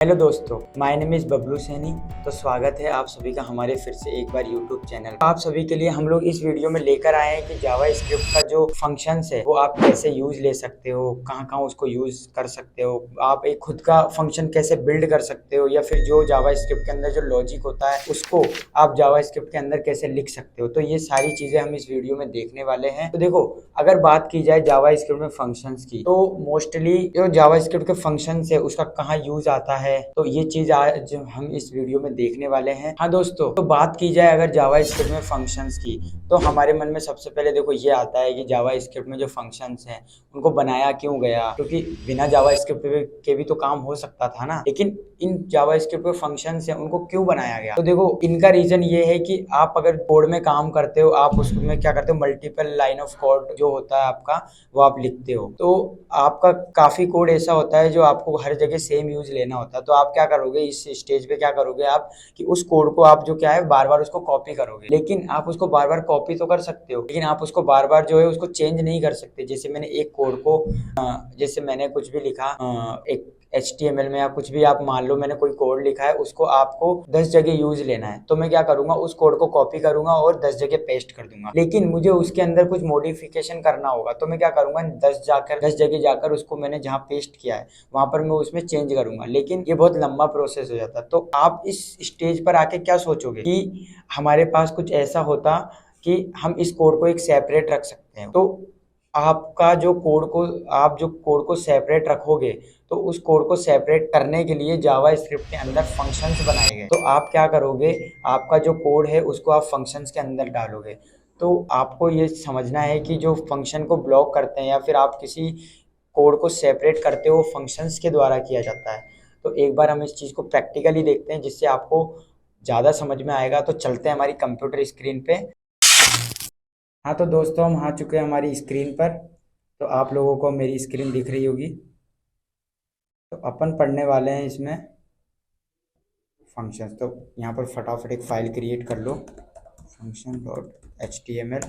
Hello दोस्तों, my name is Bablu Saini. तो स्वागत है आप सभी का हमारे फिर से एक बार यूट्यूब चैनल। आप सभी के लिए हम लोग इस वीडियो में लेकर आए हैं कि जावा स्क्रिप्ट का जो फंक्शंस है वो आप कैसे यूज़ ले सकते हो, कहाँ कहाँ उसको यूज़ कर सकते हो, आप एक खुद का फंक्शन कैसे बिल्ड कर सकते हो, या फिर जो जावा स्क्रिप्ट के अंदर जो लॉजिक होता है उसको आप जावा स्क्रिप्ट के अंदर कैसे लिख सकते हो। तो ये सारी चीज़ें हम इस वीडियो में देखने वाले हैं। तो देखो, अगर बात की जाए जावा स्क्रिप्ट में फंक्शंस की, तो मोस्टली जो जावा स्क्रिप्ट के फंक्शंस है उसका कहाँ यूज आता है, तो ये चीज आज हम इस वीडियो में देखने वाले हैं। हाँ दोस्तों, तो बात की जाए अगर जावा स्क्रिप्ट में फंक्शंस की, तो हमारे मन में सबसे पहले देखो ये आता है कि जावा स्क्रिप्ट में जो फंक्शंस हैं उनको बनाया क्यों गया, क्योंकि बिना जावा स्क्रिप्ट के भी तो काम हो सकता था ना। लेकिन इन जावा स्क्रिप्ट के फंक्शंस हैं उनको क्यों बनाया गया, तो देखो इनका रीजन ये है कि आप अगर कोड में काम करते हो, आप उसमें क्या करते हो, मल्टीपल लाइन ऑफ कोड जो होता है आपका वो आप लिखते हो। तो आपका काफी कोड ऐसा होता है जो आपको हर जगह सेम यूज लेना होता है। तो आप क्या करोगे इस स्टेज पे, क्या करोगे आप कि उस कोड को आप जो क्या है बार बार उसको कॉपी करोगे। लेकिन आप उसको बार बार कॉपी तो कर सकते हो, लेकिन आप उसको बार बार जो है उसको चेंज नहीं कर सकते। जैसे मैंने एक कोड को जैसे मैंने कुछ भी लिखा, एक HTML में या कुछ भी, आप मान लो मैंने कोई कोड लिखा है, उसको आपको 10 जगह यूज लेना है, तो मैं क्या करूंगा, उस कोड को कॉपी करूंगा और 10 जगह पेस्ट कर दूंगा। लेकिन मुझे उसके अंदर कुछ मॉडिफिकेशन करना होगा, तो मैं क्या करूंगा, 10 जगह जाकर उसको मैंने जहाँ पेस्ट किया है वहां पर मैं उसमें चेंज करूंगा। लेकिन ये बहुत लंबा प्रोसेस हो जाता। तो आप इस स्टेज पर आके क्या सोचोगे कि हमारे पास कुछ ऐसा होता कि हम इस कोड को एक सेपरेट रख सकते हैं। तो आपका जो कोड को आप जो कोड को सेपरेट रखोगे, तो उस कोड को सेपरेट करने के लिए जावा स्क्रिप्ट के अंदर फंक्शंस बनाए गए। तो आप क्या करोगे, आपका जो कोड है उसको आप फंक्शंस के अंदर डालोगे। तो आपको ये समझना है कि जो फंक्शन को ब्लॉक करते हैं या फिर आप किसी कोड को सेपरेट करते हो फंक्शंस के द्वारा किया जाता है। तो एक बार हम इस चीज़ को प्रैक्टिकली देखते हैं जिससे आपको ज़्यादा समझ में आएगा। तो चलते हैं हमारी कंप्यूटर स्क्रीन पे। हाँ तो दोस्तों, हम आ चुके हैं हमारी स्क्रीन पर। तो आप लोगों को मेरी स्क्रीन दिख रही होगी। तो अपन पढ़ने वाले हैं इसमें फंक्शंस। तो यहाँ पर फटाफट एक फाइल क्रिएट कर लो, function.html।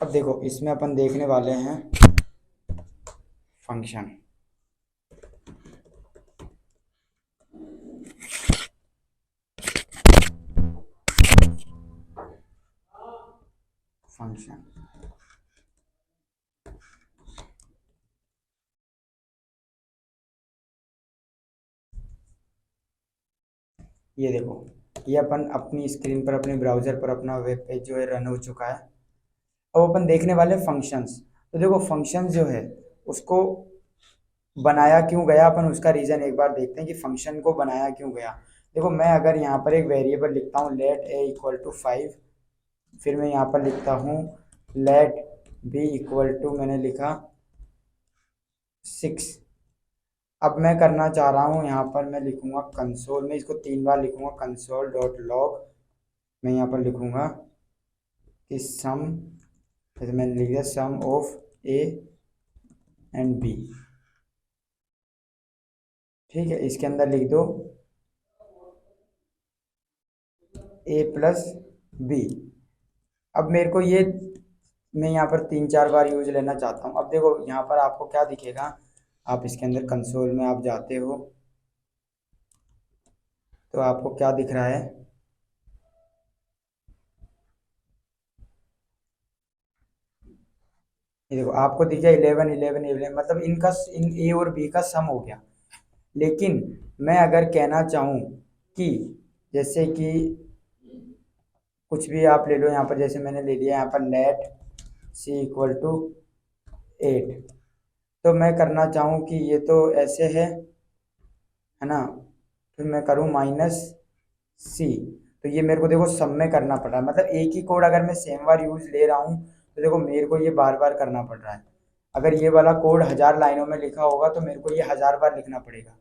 अब देखो इसमें अपन देखने वाले हैं फंक्शन। फंक्शन ये देखो, ये अपन अपनी स्क्रीन पर अपने ब्राउज़र पर अपना वेब पेज जो है रन हो चुका है। अब अपन देखने वाले फंक्शंस। तो देखो फंक्शंस जो है उसको बनाया क्यों गया, अपन उसका रीज़न एक बार देखते हैं कि फंक्शन को बनाया क्यों गया। देखो मैं अगर यहाँ पर एक वेरिएबल लिखता हूँ लेट a इक्वल टू 5, फिर मैं यहाँ पर लिखता हूँ लेट b इक्वल टू, मैंने लिखा 6। अब मैं करना चाह रहा हूँ, यहाँ पर मैं लिखूंगा कंसोल में, इसको 3 बार लिखूंगा, कंसोल डॉट लॉग। मैं यहाँ पर लिखूंगा कि सम, जैसे मैंने लिख दिया सम ऑफ ए एंड बी। ठीक है, इसके अंदर लिख दो ए प्लस बी। अब मेरे को ये, मैं यहाँ पर 3-4 बार यूज लेना चाहता हूँ। अब देखो यहाँ पर आपको क्या दिखेगा, आप इसके अंदर कंसोल में आप जाते हो तो आपको क्या दिख रहा है, ये देखो आपको दिख गया 11 11 11, मतलब इनका इन ए और बी का सम हो गया। लेकिन मैं अगर कहना चाहूँ कि जैसे कि कुछ भी आप ले लो, यहाँ पर जैसे मैंने ले लिया यहाँ पर लेट सी इक्वल टू 8, तो मैं करना चाहूँ कि ये तो ऐसे है ना, फिर मैं करूँ -c। तो ये मेरे को देखो सब में करना पड़ रहा है, मतलब एक ही कोड अगर मैं सेम बार यूज ले रहा हूँ तो देखो मेरे को ये बार बार करना पड़ रहा है। अगर ये वाला कोड 1000 लाइनों में लिखा होगा तो मेरे को ये 1000 बार लिखना पड़ेगा।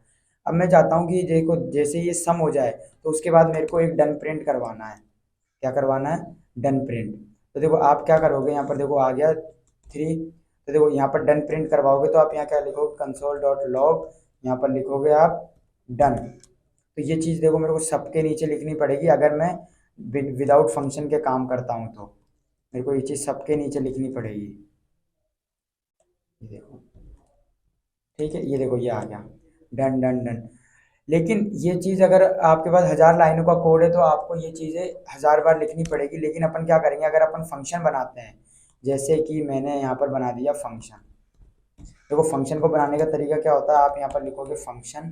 अब मैं चाहता हूँ कि देखो जैसे ये सम हो जाए तो उसके बाद मेरे को एक डन प्रिंट करवाना है। क्या करवाना है, डन प्रिंट। तो देखो आप क्या करोगे, यहाँ पर देखो आ गया 3। तो देखो यहाँ पर डन प्रिंट करवाओगे तो आप यहाँ क्या लिखोगे, कंसोल डॉट लॉग, यहाँ पर लिखोगे आप डन। तो ये चीज़ देखो मेरे को सबके नीचे लिखनी पड़ेगी अगर मैं विदाउट फंक्शन के काम करता हूँ। तो मेरे को ये चीज़ सबके नीचे लिखनी पड़ेगी। ये देखो ठीक है, ये देखो ये आ गया, डन डन डन। लेकिन ये चीज़ अगर आपके पास 1000 लाइनों का कोड है तो आपको ये चीज़ें 1000 बार लिखनी पड़ेगी। लेकिन अपन क्या करेंगे, अगर अपन फंक्शन बनाते हैं, जैसे कि मैंने यहाँ पर बना दिया फंक्शन। देखो फंक्शन को बनाने का तरीका क्या होता है, आप यहाँ पर लिखोगे फंक्शन,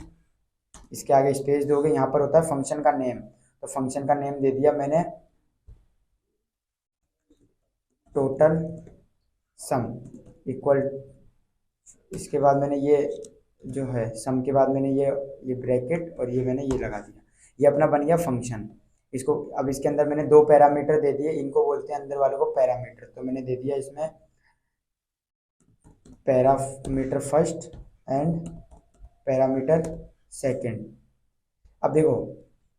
इसके आगे स्पेस दोगे, यहाँ पर होता है फंक्शन का नेम। तो फंक्शन का नेम दे दिया मैंने टोटल सम इक्वल, इसके बाद मैंने ये जो है सम के बाद मैंने ये ब्रैकेट और ये मैंने ये लगा दिया, ये अपना बन गया फंक्शन। इसको अब इसके अंदर मैंने 2 पैरामीटर दे दिए, इनको बोलते हैं अंदर वालों को पैरामीटर। तो मैंने दे दिया इसमें parameter first and parameter second. अब देखो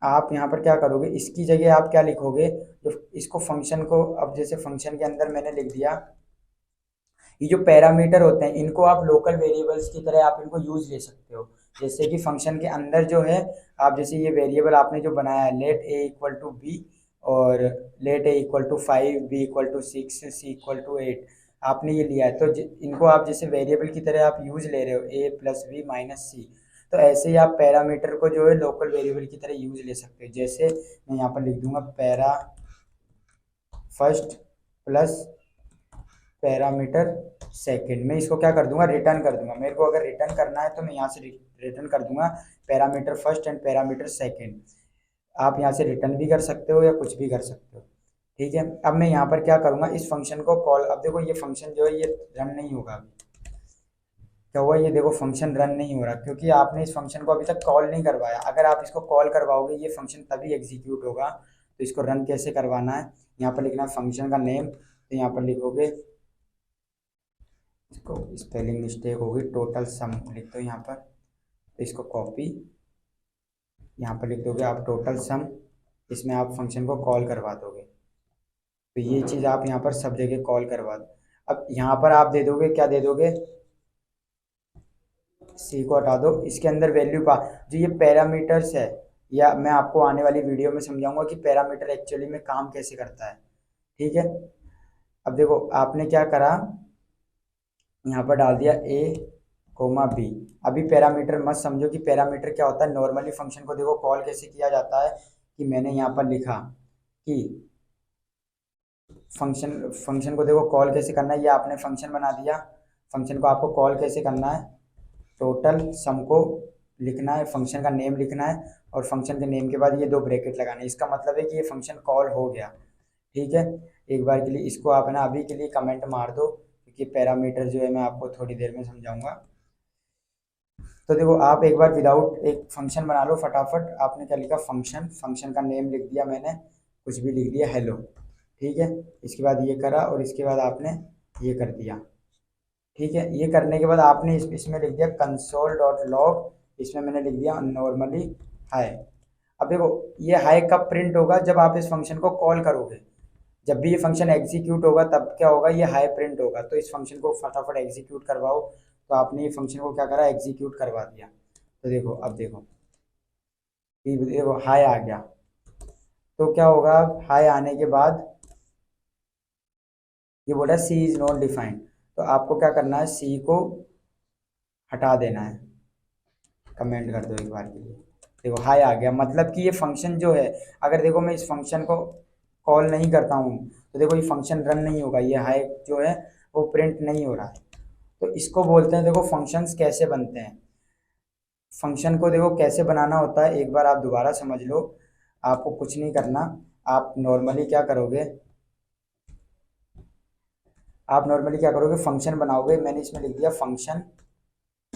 आप यहाँ पर क्या करोगे, इसकी जगह आप क्या लिखोगे, जो इसको फंक्शन को, अब जैसे फंक्शन के अंदर मैंने लिख दिया, ये जो पैरामीटर होते हैं इनको आप लोकल वेरिएबल्स की तरह आप इनको यूज ले सकते हो। जैसे कि फंक्शन के अंदर जो है, आप जैसे ये वेरिएबल आपने जो बनाया है, let A equal to B, और let A equal to 5, B equal to 6, C equal to 8, आपने ये लिया है। तो इनको आप जैसे वेरिएबल की तरह आप यूज ले रहे हो, ए प्लस बी माइनस सी, तो ऐसे ही आप पैरामीटर को जो है लोकल वेरिएबल की तरह यूज ले सकते हो। जैसे मैं यहाँ पर लिख दूंगा para first plus parameter second. मैं इसको क्या कर दूंगा, रिटर्न कर दूंगा। मेरे को अगर रिटर्न करना है तो मैं यहाँ से रिटर्न कर दूंगा parameter first and parameter second. आप यहाँ से रिटर्न भी कर सकते हो या कुछ भी कर सकते हो। ठीक है, अब मैं यहाँ पर क्या करूँगा, इस फंक्शन को कॉल, अब देखो ये फंक्शन जो है ये रन नहीं होगा अभी। क्या हुआ, ये देखो फंक्शन रन नहीं हो रहा क्योंकि आपने इस फंक्शन को अभी तक कॉल नहीं करवाया। अगर आप इसको कॉल करवाओगे ये फंक्शन तभी एग्जीक्यूट होगा। तो इसको रन कैसे करवाना है, यहाँ पर लिखना है फंक्शन का नेम। तो यहाँ पर लिखोगे, इसको स्पेलिंग मिस्टेक होगी, टोटल सम लिख दो यहाँ पर। तो इसको कॉपी यहाँ पर लिख दोगे आप टोटल सम, इसमें आप फंक्शन को कॉल करवा दोगे। तो ये चीज़ आप यहाँ पर सब जगह कॉल करवा दो। अब यहाँ पर आप दे दोगे, क्या दे दोगे, सी को हटा दो, इसके अंदर वैल्यू पा, जो ये पैरामीटर्स है, या मैं आपको आने वाली वीडियो में समझाऊंगा कि पैरामीटर एक्चुअली में काम कैसे करता है। ठीक है, अब देखो आपने क्या करा, यहाँ पर डाल दिया ए कोमा बी। अभी पैरामीटर मत समझो कि पैरामीटर क्या होता है। नॉर्मली फंक्शन को देखो कॉल कैसे किया जाता है, कि मैंने यहाँ पर लिखा कि फंक्शन को देखो कॉल कैसे करना है। ये आपने फंक्शन बना दिया, फंक्शन को आपको कॉल कैसे करना है, टोटल सम को लिखना है, फंक्शन का नेम लिखना है, और फंक्शन के नेम के बाद ये 2 ब्रैकेट लगाने। इसका मतलब है कि ये फंक्शन कॉल हो गया। ठीक है, एक बार के लिए इसको आप ना अभी के लिए कमेंट मार दो, क्योंकि पैरामीटर जो है मैं आपको थोड़ी देर में समझाऊंगा। तो देखो आप एक बार विदाउट एक फंक्शन बना लो फटाफट। आपने क्या लिखा, फंक्शन, फंक्शन का नेम लिख दिया मैंने, कुछ भी लिख दिया हेलो। ठीक है, इसके बाद ये करा और इसके बाद आपने ये कर दिया। ठीक है, ये करने के बाद आपने इसमें लिख दिया कंसोल डॉट लॉग, इसमें मैंने लिख दिया नॉर्मली हाई। अब देखो ये हाई कब प्रिंट होगा, जब आप इस फंक्शन को कॉल करोगे। जब भी ये फंक्शन एग्जीक्यूट होगा तब क्या होगा, ये हाई प्रिंट होगा। तो इस फंक्शन को फटाफट एग्जीक्यूट करवाओ। तो आपने ये फंक्शन को क्या करा, एग्जीक्यूट करवा दिया। तो देखो अब देखो, ये देखो हाई आ गया। तो क्या होगा, हाई आने के बाद ये बोला सी इज नॉट डिफाइंड। तो आपको क्या करना है, सी को हटा देना है। कमेंट कर दो एक बार के लिए। देखो हाई आ गया, मतलब कि ये फंक्शन जो है, अगर देखो मैं इस फंक्शन को कॉल नहीं करता हूँ तो देखो ये फंक्शन रन नहीं होगा, ये हाई जो है वो प्रिंट नहीं हो रहा है। तो इसको बोलते हैं, देखो फंक्शंस कैसे बनते हैं। फंक्शन को देखो कैसे बनाना होता है, एक बार आप दोबारा समझ लो। आपको कुछ नहीं करना, आप नॉर्मली क्या करोगे, फंक्शन बनाओगे। मैंने इसमें लिख दिया फंक्शन,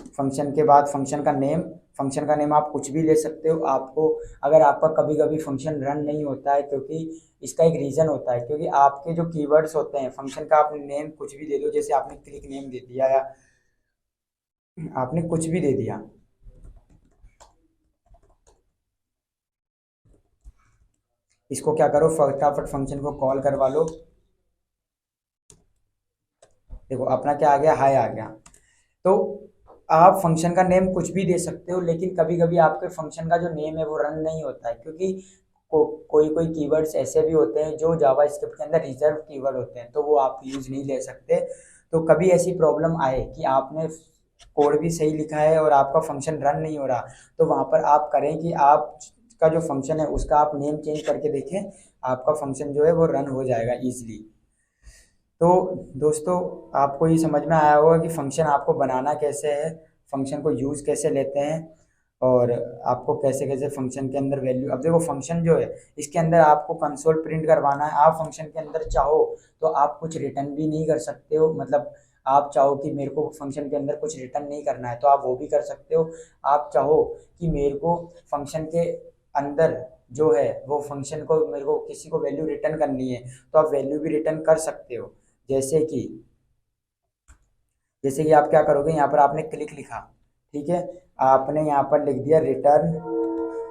फंक्शन के बाद फंक्शन का नेम। फंक्शन का नेम आप कुछ भी ले सकते हो। आपको अगर आपका कभी कभी फंक्शन रन नहीं होता है, क्योंकि इसका एक रीज़न होता है, क्योंकि आपके जो कीवर्ड्स होते हैं फंक्शन का, आप नेम कुछ भी दे दो। जैसे आपने क्लिक नेम दे दिया या आपने कुछ भी दे दिया। इसको क्या करो, फटाफट फंक्शन को कॉल करवा लो। देखो अपना क्या आ गया, हाई आ गया। तो आप फंक्शन का नेम कुछ भी दे सकते हो, लेकिन कभी कभी आपके फंक्शन का जो नेम है वो रन नहीं होता है, क्योंकि कोई कोई कीवर्ड्स ऐसे भी होते हैं जो जावा स्क्रिप्ट के अंदर रिजर्व कीवर्ड होते हैं, तो वो आप यूज नहीं ले सकते। तो कभी ऐसी प्रॉब्लम आए कि आपने कोड भी सही लिखा है और आपका फंक्शन रन नहीं हो रहा, तो वहाँ पर आप करें कि आपका जो फंक्शन है उसका आप नेम चेंज करके देखें, आपका फंक्शन जो है वो रन हो जाएगा ईजिली। तो दोस्तों, आपको ये समझ में आया होगा कि फंक्शन आपको बनाना कैसे है, फंक्शन को यूज़ कैसे लेते हैं, और आपको कैसे कैसे फंक्शन के अंदर वैल्यू। अब देखो फंक्शन जो है इसके अंदर आपको कंसोल प्रिंट करवाना है। आप फंक्शन के अंदर चाहो तो आप कुछ रिटर्न भी नहीं कर सकते हो, मतलब आप चाहो कि मेरे को फंक्शन के अंदर कुछ रिटर्न नहीं करना है तो आप वो भी कर सकते हो। आप चाहो कि मेरे को फंक्शन के अंदर जो है वो फंक्शन को मेरे को किसी को वैल्यू रिटर्न करनी है तो आप वैल्यू भी रिटर्न कर सकते हो। जैसे कि आप क्या करोगे, यहाँ पर आपने क्लिक लिखा, ठीक है, आपने यहाँ पर लिख दिया रिटर्न,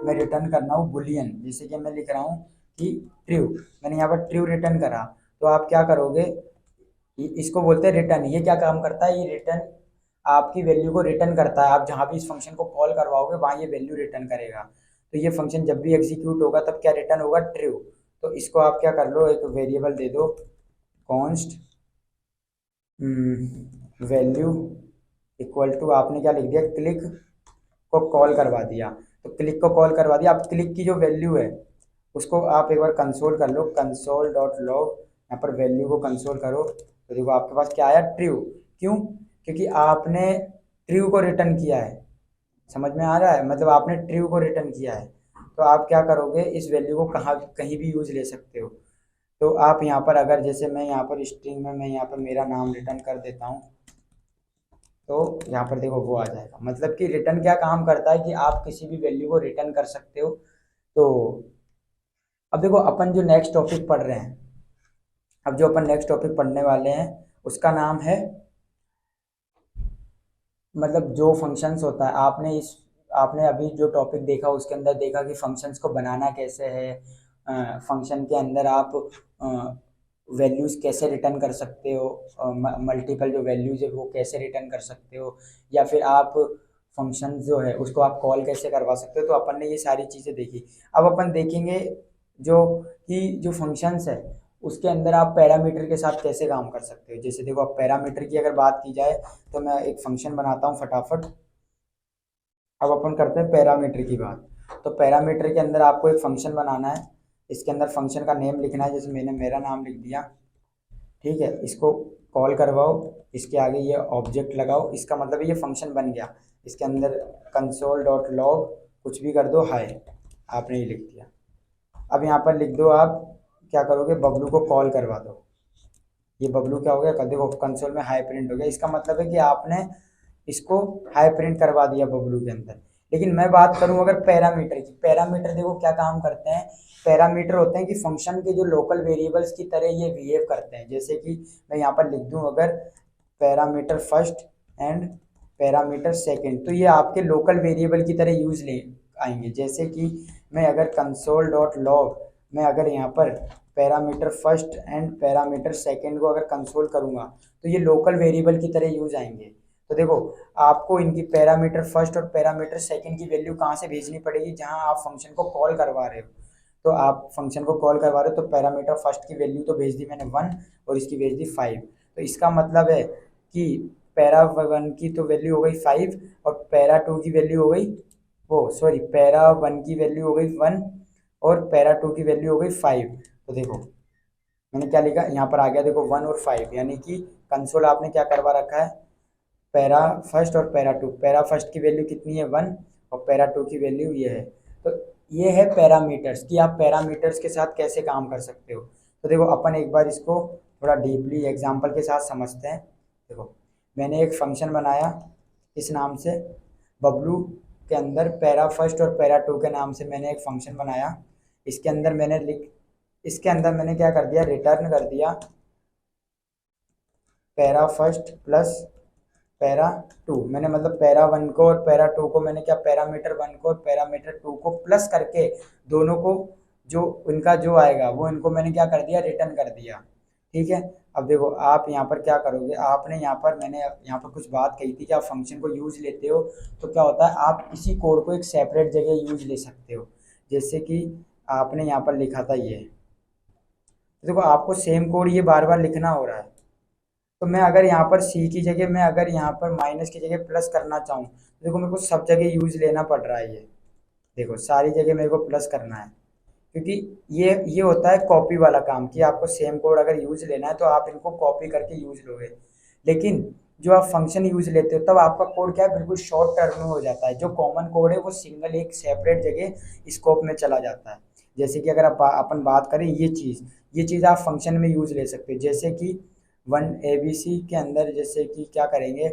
मैं रिटर्न करना हूँ बुलियन, जैसे कि मैं लिख रहा हूँ कि ट्रू, मैंने यहाँ पर ट्रू रिटर्न करा, तो आप क्या करोगे, इसको बोलते हैं रिटर्न। ये क्या काम करता है, ये रिटर्न आपकी वैल्यू को रिटर्न करता है। आप जहाँ भी इस फंक्शन को कॉल करवाओगे वहाँ ये वैल्यू रिटर्न करेगा। तो ये फंक्शन जब भी एग्जीक्यूट होगा तब क्या रिटर्न होगा, ट्रू। तो इसको आप क्या कर लो, एक वेरिएबल दे दो, कॉन्स्ट वैल्यू इक्वल टू, आपने क्या लिख दिया, क्लिक को कॉल करवा दिया। तो क्लिक को कॉल करवा दिया। अब क्लिक की जो वैल्यू है उसको आप एक बार कंसोल कर लो, कंसोल डॉट लॉग, यहाँ पर वैल्यू को कंसोल करो तो देखो आपके पास क्या आया, ट्रू। क्यों, क्योंकि आपने ट्रू को रिटर्न किया है। समझ में आ रहा है, मतलब आपने ट्रू को रिटर्न किया है। तो आप क्या करोगे, इस वैल्यू को कहाँ कहीं भी यूज ले सकते हो। तो आप यहाँ पर अगर जैसे मैं यहाँ पर स्ट्रिंग में मैं यहाँ पर मेरा नाम रिटर्न कर देता हूँ तो यहाँ पर देखो वो आ जाएगा। मतलब कि रिटर्न क्या काम करता है कि आप किसी भी वैल्यू को रिटर्न कर सकते हो। तो अब देखो अपन जो नेक्स्ट टॉपिक पढ़ रहे हैं, अब जो अपन नेक्स्ट टॉपिक पढ़ने वाले हैं उसका नाम है, मतलब जो फंक्शंस होता है, आपने अभी जो टॉपिक देखा उसके अंदर देखा कि फंक्शंस को बनाना कैसे है, फंक्शन के अंदर आप वैल्यूज़ कैसे रिटर्न कर सकते हो, मल्टीपल जो वैल्यूज़ है वो कैसे रिटर्न कर सकते हो, या फिर आप फंक्शन जो है उसको आप कॉल कैसे करवा सकते हो। तो अपन ने ये सारी चीज़ें देखी। अब अपन देखेंगे जो कि जो फंक्शंस है उसके अंदर आप पैरामीटर के साथ कैसे काम कर सकते हो। जैसे देखो, अब पैरामीटर की अगर बात की जाए तो मैं एक फंक्शन बनाता हूँ फटाफट। अब अपन करते हैं पैरामीटर की बात। तो पैरामीटर के अंदर आपको एक फंक्शन बनाना है, इसके अंदर फंक्शन का नेम लिखना है, जैसे मैंने मेरा नाम लिख दिया, ठीक है। इसको कॉल करवाओ, इसके आगे ये ऑब्जेक्ट लगाओ, इसका मतलब ये फंक्शन बन गया। इसके अंदर कंसोल डॉट लॉग कुछ भी कर दो, हाय, आपने ये लिख दिया। अब यहाँ पर लिख दो, आप क्या करोगे, बबलू को कॉल करवा दो। ये बबलू क्या हो गया, कर देखो कंसोल में हाई प्रिंट हो गया। इसका मतलब है कि आपने इसको हाई प्रिंट करवा दिया बबलू के अंदर। लेकिन मैं बात करूं अगर पैरामीटर की, पैरामीटर देखो क्या काम करते हैं। पैरामीटर होते हैं कि फंक्शन के जो लोकल वेरिएबल्स की तरह ये बिहेव करते हैं। जैसे कि मैं यहाँ पर लिख दूं अगर parameter first and parameter second, तो ये आपके लोकल वेरिएबल की तरह यूज ले आएंगे। जैसे कि मैं अगर कंसोल डॉट लॉग मैं अगर यहाँ पर parameter first and parameter second को अगर कंसोल करूँगा तो ये लोकल वेरिएबल की तरह यूज आएंगे। तो देखो, आपको इनकी पैरामीटर फर्स्ट और पैरामीटर सेकंड की वैल्यू कहाँ से भेजनी पड़ेगी, जहाँ आप फंक्शन को कॉल करवा रहे हो। तो आप फंक्शन को कॉल करवा रहे हो तो पैरामीटर फर्स्ट की वैल्यू तो भेज दी मैंने 1 और इसकी भेज दी 5। तो इसका मतलब है कि पैरा 1 की तो वैल्यू हो गई 5 और पैरा 2 की वैल्यू हो गई, वो सॉरी, पैरा 1 की वैल्यू हो गई 1 और पैरा 2 की वैल्यू हो गई 5। तो देखो मैंने क्या लिखा यहाँ पर आ गया, देखो 1 और 5, यानी कि कंसोल आपने क्या करवा रखा है, पैरा फर्स्ट और पैरा 2। पैरा फर्स्ट की वैल्यू कितनी है, 1, और पैरा 2 की वैल्यू ये है। तो ये है पैरामीटर्स, कि आप पैरामीटर्स के साथ कैसे काम कर सकते हो। तो देखो अपन एक बार इसको थोड़ा डीपली एग्जांपल के साथ समझते हैं। देखो मैंने एक फंक्शन बनाया इस नाम से, बबलू के अंदर पैरा फर्स्ट और पैरा 2 के नाम से मैंने एक फंक्शन बनाया। इसके अंदर मैंने क्या कर दिया, रिटर्न कर दिया पैरा फर्स्ट प्लस पैरा 2। मैंने मतलब पैरा 1 को और पैरा 2 को मैंने क्या, पैरामीटर 1 को और पैरामीटर 2 को प्लस करके दोनों को जो इनका जो आएगा वो इनको मैंने क्या कर दिया, रिटर्न कर दिया। ठीक है। अब देखो आप यहाँ पर क्या करोगे, आपने यहाँ पर मैंने यहाँ पर कुछ बात कही थी कि आप फंक्शन को यूज लेते हो तो क्या होता है, आप इसी कोड को एक सेपरेट जगह यूज ले सकते हो। जैसे कि आपने यहाँ पर लिखा था ये, देखो आपको सेम कोड ये बार बार लिखना हो रहा है। तो मैं अगर यहाँ पर सी की जगह मैं अगर यहाँ पर माइनस की जगह प्लस करना चाहूँ तो देखो मेरे को सब जगह यूज लेना पड़ रहा है। ये देखो सारी जगह मेरे को प्लस करना है, क्योंकि ये होता है कॉपी वाला काम कि आपको सेम कोड अगर यूज लेना है तो आप इनको कॉपी करके यूज लोगे। लेकिन जो आप फंक्शन यूज लेते हो तब आपका कोड क्या है, बिल्कुल शॉर्ट टर्म में हो जाता है। जो कॉमन कोड है वो सिंगल एक सेपरेट जगह स्कोप में चला जाता है। जैसे कि अगर अपन बात करें ये चीज़ आप फंक्शन में यूज ले सकते हो। जैसे कि वन ABC के अंदर जैसे कि क्या करेंगे,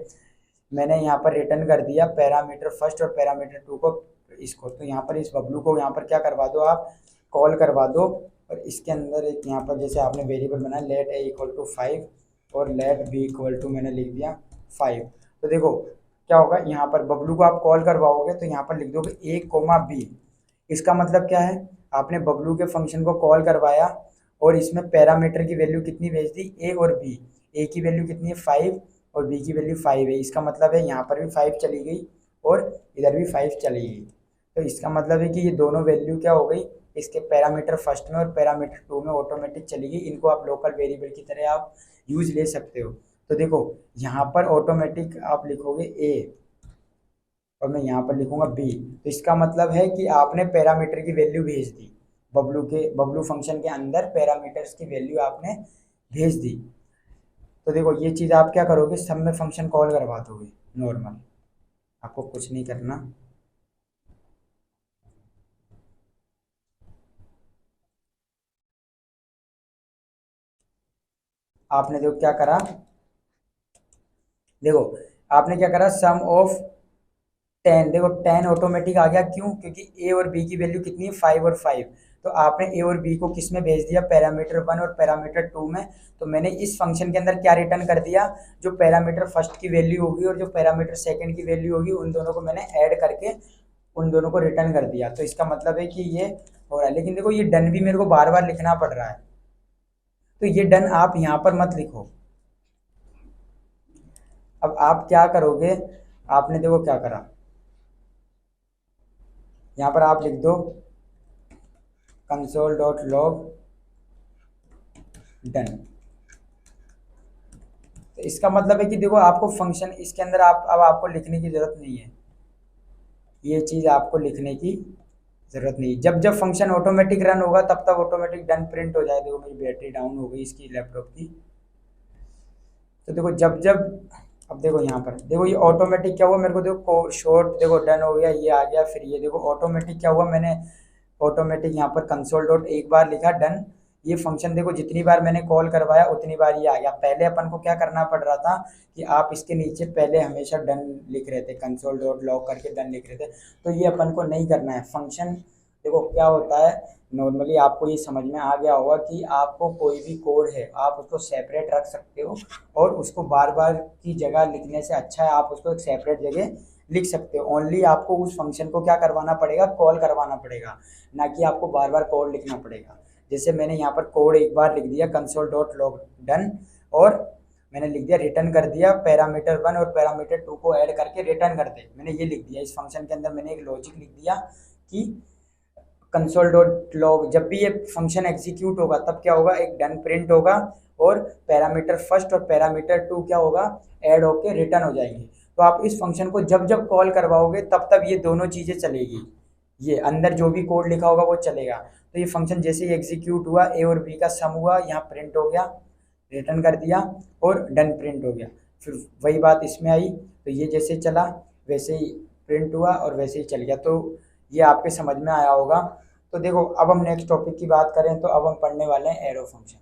मैंने यहाँ पर रिटर्न कर दिया पैरामीटर फर्स्ट और पैरामीटर टू को, इसको तो यहाँ पर इस बबलू को यहाँ पर क्या करवा दो, आप कॉल करवा दो। और इसके अंदर एक यहाँ पर जैसे आपने वेरिएबल बनाया लेट a इक्वल टू 5 और लेट b इक्वल टू मैंने लिख दिया 5। तो देखो क्या होगा, यहाँ पर बबलू को आप कॉल करवाओगे तो यहाँ पर लिख दोगे a, b। इसका मतलब क्या है, आपने बबलू के फंक्शन को कॉल करवाया और इसमें पैरामीटर की वैल्यू कितनी भेज दी, a और b। a की वैल्यू कितनी है 5 और b की वैल्यू 5 है। इसका मतलब है यहाँ पर भी 5 चली गई और इधर भी 5 चली गई। तो इसका मतलब है कि ये दोनों वैल्यू क्या हो गई, इसके पैरामीटर फर्स्ट में और पैरामीटर टू में ऑटोमेटिक चली गई। इनको आप लोकल वेरिएबल की तरह आप यूज ले सकते हो। तो देखो यहाँ पर ऑटोमेटिक आप लिखोगे a और मैं यहाँ पर लिखूंगा b। तो इसका मतलब है कि आपने पैरामीटर की वैल्यू भेज दी, बबलू फंक्शन के अंदर पैरामीटर्स की वैल्यू आपने भेज दी। तो देखो ये चीज़ आप क्या करोगे, सब में फंक्शन कॉल करवा दोगे नॉर्मल, आपको कुछ नहीं करना। आपने देखो क्या करा, देखो आपने क्या करा, सम ऑफ 10, देखो 10 ऑटोमेटिक आ गया। क्यों, क्योंकि a और b की वैल्यू कितनी है 5 और 5। तो आपने a और b को किस में भेज दिया, पैरामीटर 1 और पैरामीटर 2 में। तो मैंने इस फंक्शन के अंदर क्या रिटर्न कर दिया, जो पैरामीटर फर्स्ट की वैल्यू होगी और जो पैरामीटर सेकंड की वैल्यू होगी उन दोनों को मैंने ऐड करके उन दोनों को रिटर्न कर दिया। तो इसका मतलब है कि ये हो रहा है। लेकिन देखो ये डन भी मेरे को बार बार लिखना पड़ रहा है, तो ये डन आप यहाँ पर मत लिखो। अब आप क्या करोगे, आपने देखो क्या करा, यहाँ पर आप लिख दो console.log डन। तो इसका मतलब है कि देखो आपको फंक्शन इसके अंदर अब आपको लिखने की जरूरत नहीं है, ये चीज़ आपको लिखने की जरूरत नहीं। जब जब फंक्शन ऑटोमेटिक रन होगा तब तक ऑटोमेटिक डन प्रिंट हो जाए। देखो मेरी बैटरी डाउन हो गई इसकी लैपटॉप की। तो देखो जब जब अब देखो यहाँ पर देखो ये ऑटोमेटिक क्या हुआ, मेरे को देखो शॉर्ट देखो डन हो गया, ये आ गया। फिर ये देखो ऑटोमेटिक क्या हुआ, मैंने ऑटोमेटिक यहाँ पर कंसोल डॉट एक बार लिखा डन। ये फंक्शन देखो जितनी बार मैंने कॉल करवाया उतनी बार ये आ गया। पहले अपन को क्या करना पड़ रहा था कि आप इसके नीचे पहले हमेशा डन लिख रहे थे, कंसोल डॉट लॉग करके डन लिख रहे थे। तो ये अपन को नहीं करना है। फंक्शन देखो क्या होता है, नॉर्मली आपको ये समझ में आ गया होगा कि आपको कोई भी कोड है आप उसको सेपरेट रख सकते हो और उसको बार बार की जगह लिखने से अच्छा है आप उसको एक सेपरेट जगह लिख सकते हो। ओनली आपको उस फंक्शन को क्या करवाना पड़ेगा, कॉल करवाना पड़ेगा, ना कि आपको बार बार कोड लिखना पड़ेगा। जैसे मैंने यहाँ पर कोड एक बार लिख दिया कंसोल डॉट लॉग डन और मैंने लिख दिया रिटर्न कर दिया पैरामीटर 1 और पैरामीटर 2 को ऐड करके रिटर्न कर दे, मैंने ये लिख दिया। इस फंक्शन के अंदर मैंने एक लॉजिक लिख दिया कि कंसोल डॉट लॉग, जब भी ये फंक्शन एग्जीक्यूट होगा तब क्या होगा, एक डन प्रिंट होगा और पैरामीटर फर्स्ट और पैरामीटर 2 क्या होगा, ऐड होके रिटर्न हो जाएंगे। तो आप इस फंक्शन को जब जब कॉल करवाओगे तब तब ये दोनों चीज़ें चलेगी, ये अंदर जो भी कोड लिखा होगा वो चलेगा। तो ये फंक्शन जैसे ही एग्जीक्यूट हुआ ए और बी का सम हुआ, यहाँ प्रिंट हो गया, रिटर्न कर दिया और डन प्रिंट हो गया। फिर वही बात इसमें आई, तो ये जैसे चला वैसे ही प्रिंट हुआ और वैसे ही चल गया। तो ये आपके समझ में आया होगा। तो देखो अब हम नेक्स्ट टॉपिक की बात करें तो अब हम पढ़ने वाले हैं एरो फंक्शन।